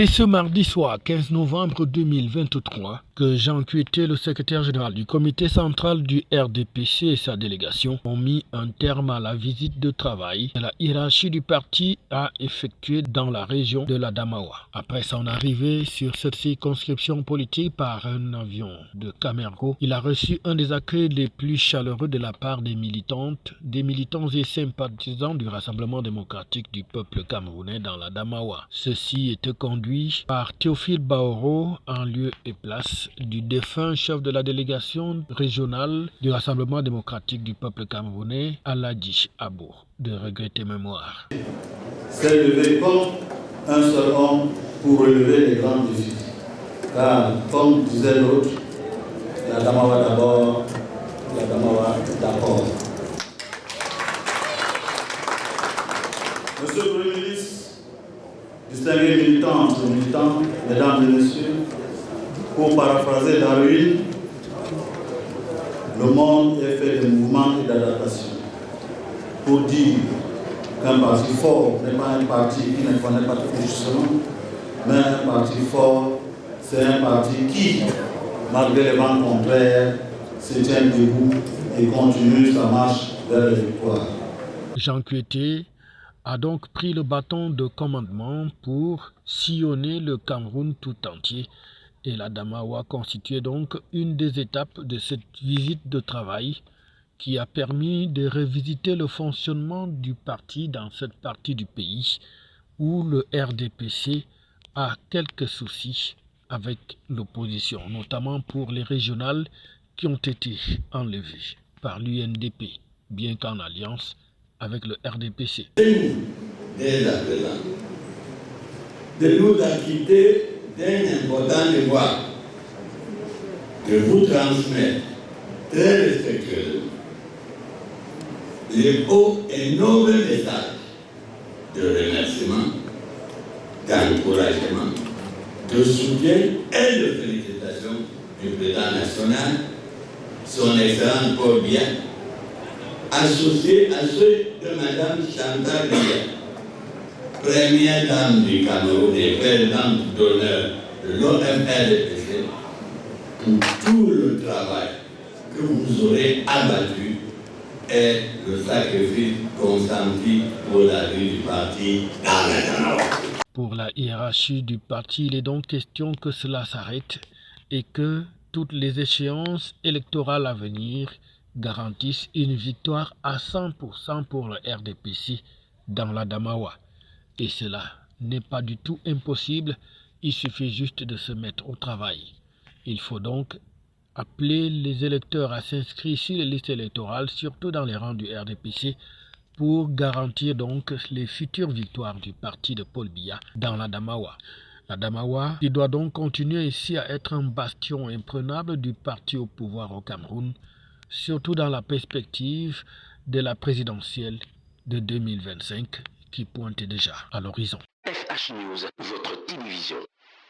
C'est ce mardi soir, 15 novembre 2023, que Jean Kuité, le secrétaire général du comité central du RDPC et sa délégation ont mis un terme à la visite de travail que la hiérarchie du parti a effectuée dans la région de l'Adamawa. Après son arrivée sur cette circonscription politique par un avion de Camergo, il a reçu un des accueils les plus chaleureux de la part des militantes, des militants et sympathisants du Rassemblement démocratique du peuple camerounais dans l'Adamawa. Ceci était conduit par Théophile Baoro en lieu et place du défunt chef de la délégation régionale du Rassemblement démocratique du peuple camerounais, Aladji Abo, de regretter mémoire. C'est levé comme un seul homme pour relever les grands défis. Car, comme disait l'autre, la Damawa d'abord, la Damawa d'abord. Monsieur le Premier ministre, distingués militants, mesdames et messieurs, pour paraphraser Darwin, le monde est fait de mouvements et d'adaptation. Pour dire qu'un parti fort n'est pas un parti qui ne connaît pas tout justement, mais un parti fort, c'est un parti qui, malgré les vents contraires, se tient debout et continue sa marche vers la victoire. Jean Kuité a donc pris le bâton de commandement pour sillonner le Cameroun tout entier et l'Adamawa constituait donc une des étapes de cette visite de travail qui a permis de revisiter le fonctionnement du parti dans cette partie du pays où le RDPC a quelques soucis avec l'opposition, notamment pour les régionales qui ont été enlevées par l'UNDP, bien qu'en alliance avec le RDPC. Dès à présent, de nous acquitter d'un important devoir, de vous transmettre très respectueusement les hauts et nobles messages de remerciement, d'encouragement, de soutien et de félicitations du président national, son excellence Paul Biya, associé à ceux de Mme Chantal Biya, première dame du Cameroun et présidente d'honneur de l'OMRDPC, pour tout le travail que vous aurez abattu et le sacrifice consenti pour la vie du parti dans l'Adamawa. Pour la hiérarchie du parti, il est donc question que cela s'arrête et que toutes les échéances électorales à venir garantissent une victoire à 100% pour le RDPC dans l'Adamawa. Et cela n'est pas du tout impossible, il suffit juste de se mettre au travail. Il faut donc appeler les électeurs à s'inscrire sur les listes électorales, surtout dans les rangs du RDPC, pour garantir donc les futures victoires du parti de Paul Biya dans l'Adamawa. L'Adamawa qui doit donc continuer ici à être un bastion imprenable du parti au pouvoir au Cameroun, surtout dans la perspective de la présidentielle de 2025 qui pointe déjà à l'horizon. FH News, votre télévision.